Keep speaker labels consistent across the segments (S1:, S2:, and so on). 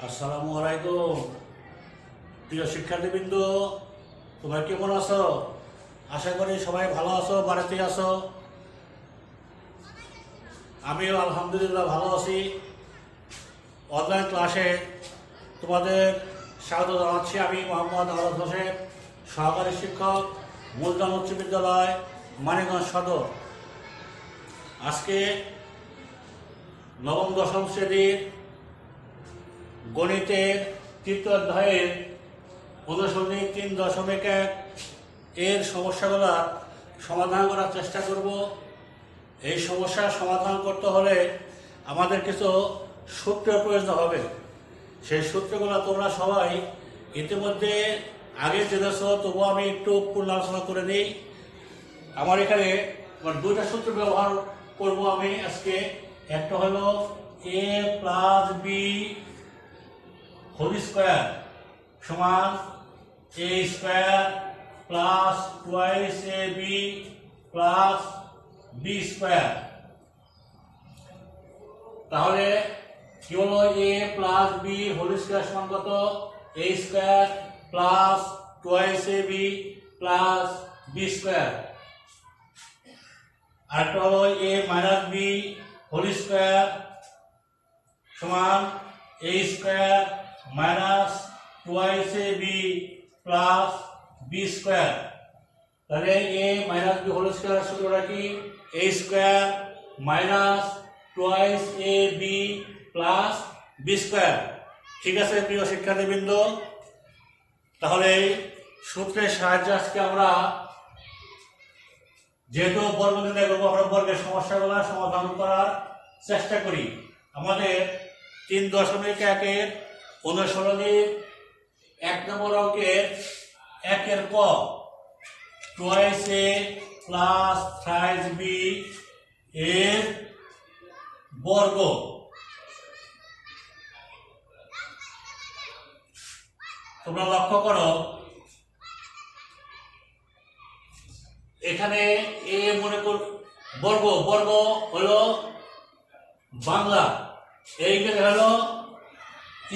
S1: আসসালামু আলাইকুম প্রিয় শিক্ষার্থীবৃন্দ, তোমরা কেমন আছো? আশা করি সবাই ভালো আছো, বাড়িতে আছো। আমিও আলহামদুলিল্লাহ ভালো আছি। অনলাইন ক্লাসে তোমাদের স্বাগত জানাচ্ছি। আমি মোহাম্মদ আওয়াজ হোসেন, সহকারী শিক্ষক, মুলতান উচ্চ বিদ্যালয়, মানিকগঞ্জ সদর। আজকে নবম দশম শ্রেণীর গণিতের তৃতীয় অধ্যায়ের অনুশীলনী 3.1 এর সমস্যাগুলো সমাধান করার চেষ্টা করব। এই সমস্যার সমাধান করতে হলে আমাদের কিছু সূত্রের প্রয়োজন হবে। সেই সূত্রগুলো তোমরা সবাই ইতিমধ্যে আগে জেনেছ, তবুও আমি একটু পূর্ণালোচনা করে নিই। আমার এখানে দুইটা সূত্র ব্যবহার করব আমি আজকে। একটা হলো a plus b whole square সমান a square plus twice a b plus b square. তাহলে কি হলো a plus b whole square সমান কত? a square plus twice a b plus b square. আরেকটা হলো a minus b whole square সমান a square minus twice a b plus b square. তাহলে a minus b whole square সূত্রটা কি? a square minus twice a b plus b square. ঠিক আছে প্রিয় শিক্ষার্থীবৃন্দ, তাহলে সূত্রের সাহায্যে আজকে আমরা যেহেতু বর্গ নির্ণয় করবো, আমরা বর্গের সমস্যাগুলো সমাধান করার চেষ্টা করি। আমাদের 3.1 অনুশীলনী 1 নম্বর অঙ্কের 1 ক twice A plus thrice B এর বর্গ। তোমরা লক্ষ্য করো, এখানে এ মনে কর বর্গ, বর্গ হলো বাংলা, এইখানে হলো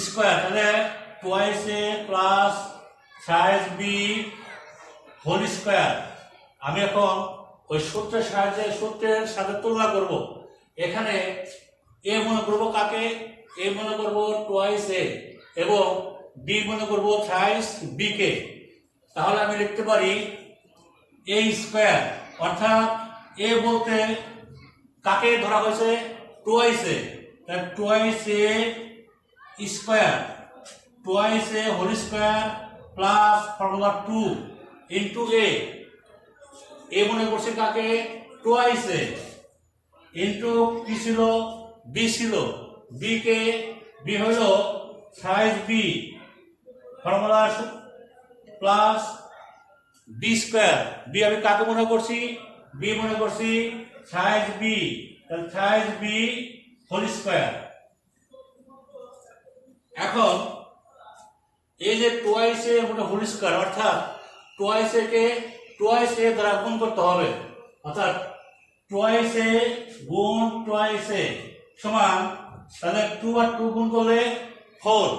S1: স্কোয়ার। তাহলে twice A plus thrice B whole square. আমি এখন ওই সূত্রের সাহায্যে সূত্রের সাথে তুলনা করব। এখানে এ মনে করব কাকে? এ মনে করব টুয়াইস এ এবং বি মনে করব থ্রাইস বি কে। তাহলে আমি লিখতে পারি এ স্কোয়ার, অর্থাৎ এ বলতে কাকে ধরা হয়েছে? Twice A. তাহলে twice A square, twice A whole square plus formula 2 into A মনে করছে কাকে? টুয়াইস এ ইন্টু কি ছিল? বি ছিল। বি কে, বি হলো thrice b formula plus b square. B আমি কাকে মনে করছি? বি মনে করছি থ্রাইস বি, তাহলে থ্রাইস বি হোল স্কোয়ার। এখন এই যে টুয়াইস এ হোল স্কোয়ার, অর্থাৎ টুয়াইস এ কে টুয়াইস এ দ্বারা গুণ করতে হবে। অর্থাৎ টুয়াইস এ গুণ টুয়াইস এ সমান, তাহলে 2 আর 2 গুণ করলে 4,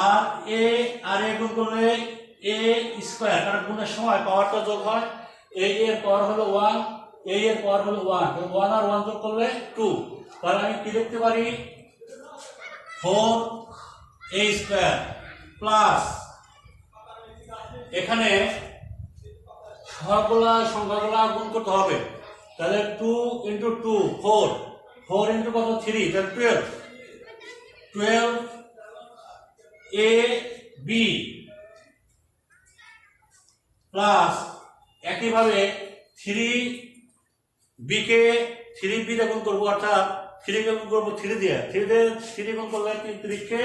S1: আর এ গুণ করলে এ স্কোয়ার। কারণ গুণের সময় পাওয়ারটা যোগ হয়। এর পাওয়ার হলো 1, এর পাওয়ার হলো 1, 1 আর 1 যোগ করলে 2। তাহলে আমি কি লিখতে পারি? 4 এ স্কোয়ার প্লাস, এখানে সবগুলা সংখ্যাগুলা গুণ করতে হবে। তাহলে 2 ইন্টু 2 4, 4 ইন্টু কত? 3, তাহলে 12, 12 এ বি প্লাস একইভাবে 3 বি কে 3 বি দিয়ে গুণ করবো, অর্থাৎ 3 কে গুণ করবো 3 দিয়ে, 3 গুণ করলে 3 কে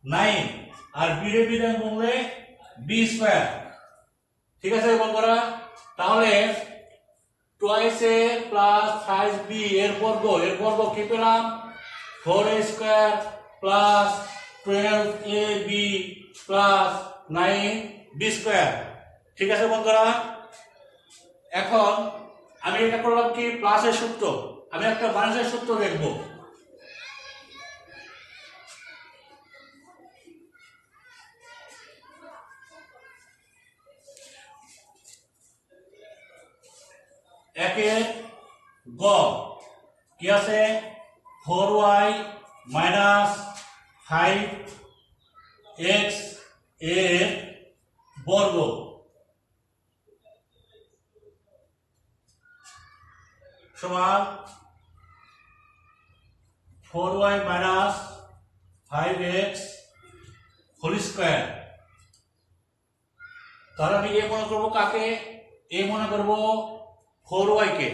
S1: 9, আর বি রে বি দিয়ে গুণলে বি স্কোয়ার। ঠিক আছে বন্ধুরা, তাহলে twice A plus thrice B এর বর্গ, এর বর্গ কি পেলাম? 4 এ স্কোয়ার প্লাস 12 এ বি প্লাস 9 বি স্কোয়ার। ঠিক আছে বন্ধুরা, এখন আমি এটা করলাম কি? প্লাসের সূত্র। আমি একটা মাইনাসের সূত্র দেখব। একের গ কি আছে 4y মাইনাস 5x এর বর্গ সমান 4y minus 5x whole square. তাহলে আমি এ মনে করবো কাকে? এ মনে করবো 4y কে,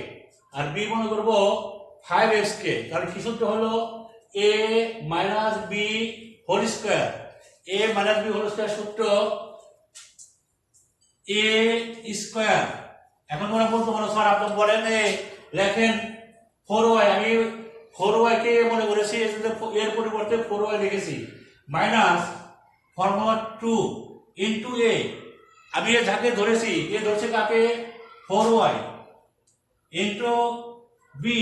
S1: আর বি মনে করবো 5x কে। তাহলে কি সূত্র হলো a minus b whole square. a minus b whole square সূত্র a স্কয়ার। এখন মনে বলতে পারো স্যার আপনি বলেন লেখেন 4y, আমি 4y কে মনে করেছি, এর পরিবর্তে 4y লিখেছি, মাইনাস ফর্মুলা 2 ইনটু a। আমি এ যাকে ধরেছি, এ ধরছে কাকে? 4y into B.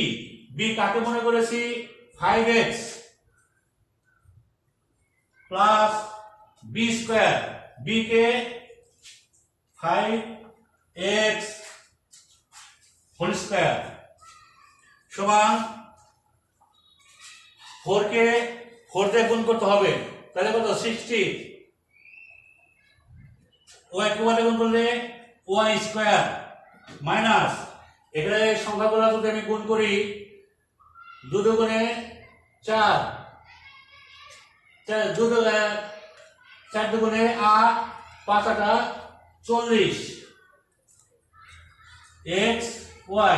S1: বি কাকে মনে করেছি? 5x plus B square. B কে 5x হোল স্কয়ার সমান 4 কে 4 দিয়ে গুণ করতে হবে, তাহলে কত? 60। y কে y গুণ করলে y স্কয়ার মাইনাস এখানে সংখ্যাগুলো যদি আমি গুণ করি 2 দুগুণে 4, 4 দুগুণে 8, 5 8 40 x y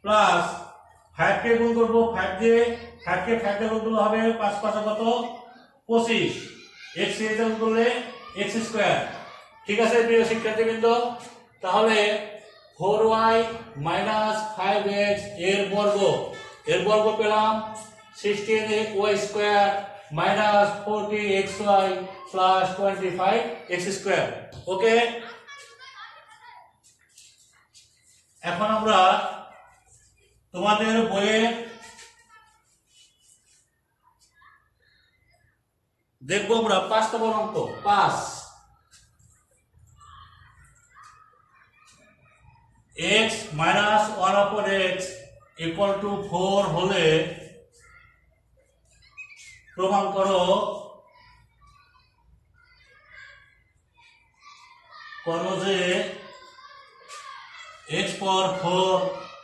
S1: প্লাস 5 কে গুণ করবো 5 দিয়ে, 5 কে 5 দিয়ে গুণ করলে হবে 5 5 কত? 25। x এর গুণ করলে x স্কয়ার। ঠিক আছে প্রিয় শিক্ষার্থীবৃন্দ, তাহলে 4y মাইনাস 5x এর বর্গ পেলাম 16y square minus 40xy plus 25x square. Okay, এখন আমরা তোমাদের বইয়ে দেখবো আমরা 5 নম্বর অঙ্ক 5। x minus 1/x equal to 4 হলে প্রমাণ করো যে x power 4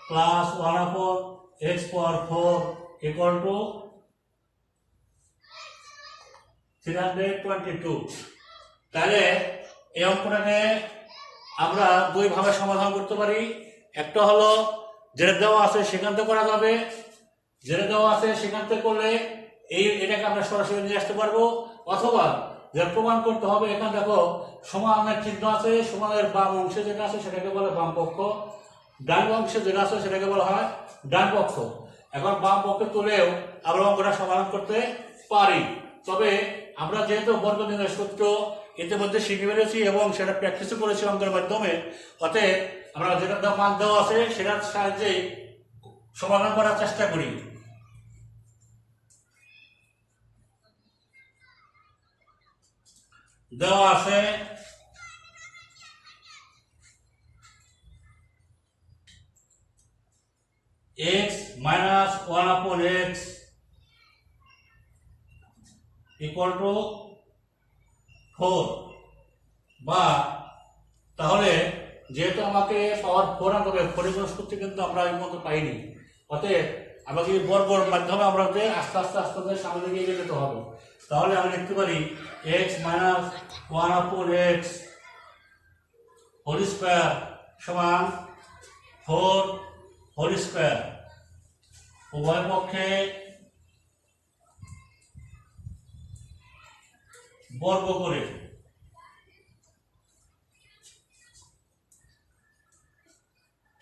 S1: plus 1/x power 4 equal to 322। তাহলে এই অঙ্কটাকে আমরা দুই ভাবে সমাধান করতে পারি। একটা হলো যেটা দেওয়া আছে সেখান থেকে করা যাবে, যেটা দেওয়া আছে সেখান থেকে করলে এটাকে আমরা সরাসরি নিয়ে আসতে পারবো, অথবা যেটা প্রমাণ করতে হবে, এখানে দেখো সমানের চিহ্ন আছে, সমানের বাম অংশে যেটা আছে সেটাকে বলে বাম পক্ষ, ডান অংশে যেটা আছে সেটাকে বলা হয় ডান পক্ষ। এখন বাম পক্ষে তুলেও আমরা অঙ্কটা সমাধান করতে পারি, তবে আমরা যেহেতু বর্গনির্ণয় সূত্র ইতিমধ্যে শিখে ফেলেছি এবং সেটা প্র্যাকটিসও করেছি অঙ্কের মাধ্যমে, অতএব আমরা যেটা মান দেওয়া আছে সেটার সাহায্যে সমাধান করার চেষ্টা করি। দেওয়া আছে x minus 1/x equal to 4, বা তাহলে যেহেতু আমাকে পাওয়ার 4 আনতে হবে, 4 এর সূত্র কিন্তু আমরা এই মতো পাইনি, অতএব আমাকে বর্গের মাধ্যমে আমরা আস্তে আস্তে সামনে দিকে এগিয়ে যেতে হবে। তাহলে আমরা লিখতে পারি x minus 1/x whole square সমান 4 হোল স্কয়ার। উভয় পক্ষে বর্গ করে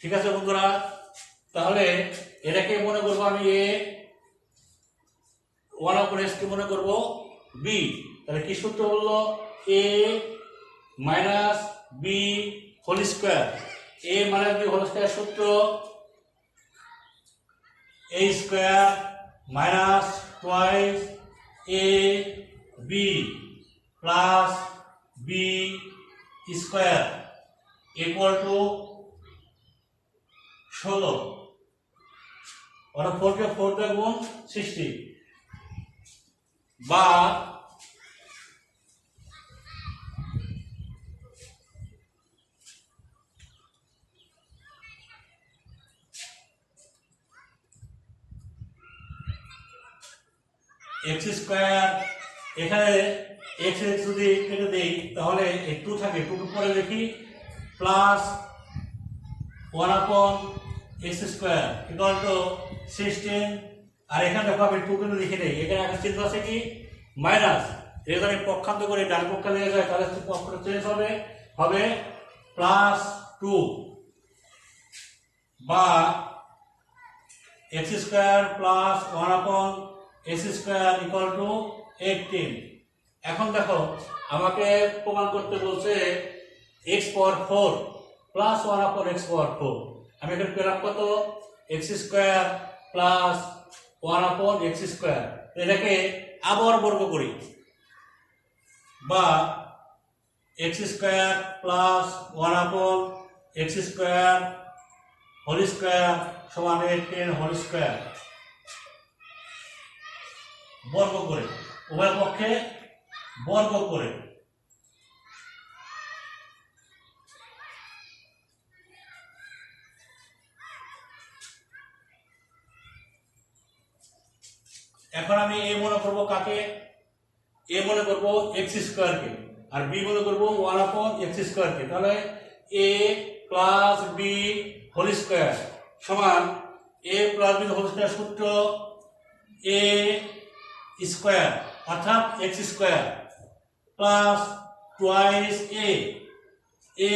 S1: ঠিক আছে বন্ধুরা। তাহলে এটাকে মনে করবো আমি a, 1/x কে মনে করবো b। তাহলে কি সূত্র বললো? a minus b whole square. a minus b whole square সূত্র a square minus twice a b plus b square equal to 16 অর্থাৎ 4 কে 4 দিয়ে গুণ 60 বা x স্কয়ার, এখানে x যদি কেটে দেই তাহলে 2 থাকে, 2 কে পরে লিখি plus 1 upon x square equal to 16, আর এখানে দেখো আমি 2 কিন্তু লিখে দেই, এখানে একটা চিহ্ন আছে কি মাইনাস, এখানে পক্ষান্তর করে ডান পক্ষে নিয়ে যায় তাহলে পক্ষটা চেঞ্জ হবে প্লাস 2 বা x square plus 1 upon x square equal two 18। এখন দেখো আমাকে প্রমাণ করতে বলছে x পাওয়ার 4 প্লাস 1 আপন x পাওয়ার 4, আমি এখানে পেলাম কত x square plus 1 upon x square, এটাকে আবার বর্গ করি বা x square plus 1 upon x square whole square সমান 18 হোল স্কয়ার বর্গ করে, উভয় পক্ষে বর্গ করে। এখন আমি a মনে করব কাকে, a মনে করব x স্কয়ার কে, আর b মনে করব 1 আপন x স্কয়ার কে, তাহলে a plus b whole square সমান a plus b whole square সূত্র a স্কয়ার অর্থাৎ x square plus twice a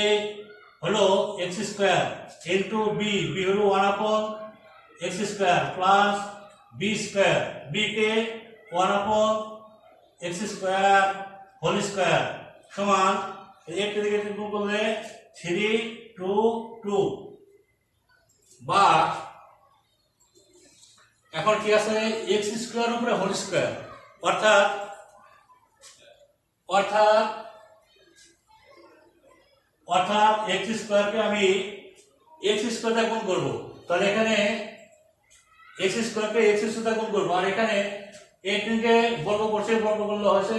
S1: হলো x স্কয়ার ইনটু b হলো 1 upon x square plus b square, b কে 1 upon x square whole square সমান এই দিকে গুণ করলে 3 2 2 বা এখন কি আছে x স্কয়ার উপরে হোল স্কয়ার অর্থাৎ x স্কয়ার কে আমি x স্কয়ার দিয়ে গুণ করব, তাহলে এখানে x স্কয়ার কে x স্কয়ার দিয়ে গুণ করব, আর এখানে 18 কে বর্গ করলে হচ্ছে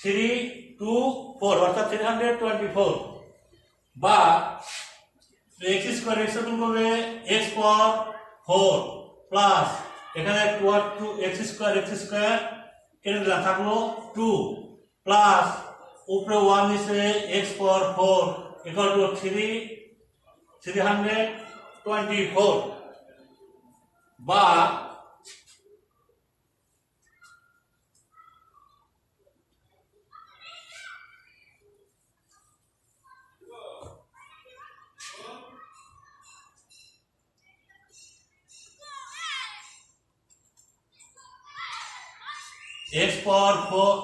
S1: 3 2 4 অর্থাৎ 324 বা x স্কয়ার x গুণ করলে x পাওয়ার 4 প্লাস এখানে 2 x স্কয়ার কেটে দিলাম থাকলো 2 প্লাস উপরে 1 নিচে x পাওয়ার 4 ইকুয়াল টু 324 বা x পাওয়ার 4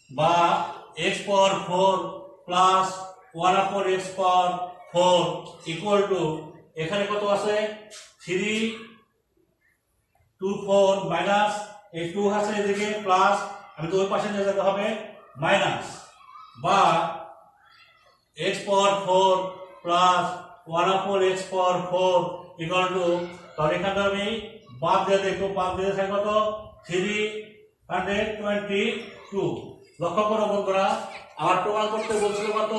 S1: বা x power 4 plus 1 upon x power 4 equal to এখানে কত আছে 324 মাইনাস এই 2 আছে এদিকে প্লাস আমি তো ওই পাশে নিয়ে যেতে হবে মাইনাস বা x power 4 plus 1 upon x power 4 equal to, তাহলে এখানে আমি বাদ দিয়ে দেখো, বাদ দিয়ে থাকে কত 322। লক্ষ্য করো বন্ধুরা আমার প্রমাণ করতে বলছিল কত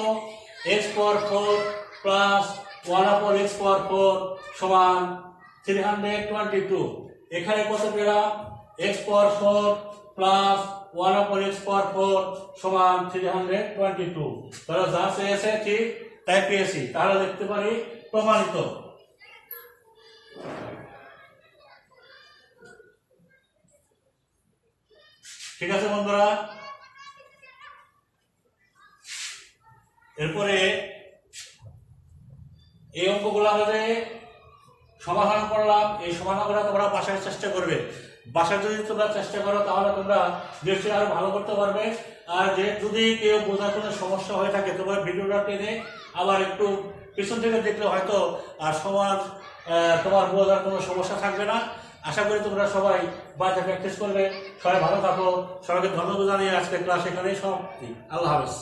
S1: x পাওয়ার 4 প্লাস 1 আপন x পাওয়ার 4 সমান 322, এখানে কত পেলাম x পাওয়ার 4 প্লাস 1 আপন x পাওয়ার 4 সমান 322, তাহলে যা চেয়েছে ঠিক তাই পেয়েছি, তাহলে দেখতে পারি প্রমাণিত। ঠিক আছে বন্ধুরা, এরপরে এই অঙ্কগুলো আমাদের সমাধান করলাম, এই সমাধানগুলো তোমরা বাসায় চেষ্টা করবে, বাসায় যদি তোমরা চেষ্টা করো তাহলে তোমরা নিশ্চয়ই আরো ভালো করতে পারবে। আর যে যদি কেউ বোঝার কোনো সমস্যা হয়ে থাকে তোমার ভিডিওটা টেনে আবার একটু পিছন থেকে দেখলে হয়তো আর তোমার বোঝার কোনো সমস্যা থাকবে না। আশা করি তোমরা সবাই বাড়িতে প্র্যাকটিস করবে। সবাই ভালো থাকো, সবাইকে ধন্যবাদ জানিয়ে আজকে ক্লাস এখানেই সমাপ্তি। আল্লাহ হাফেজ।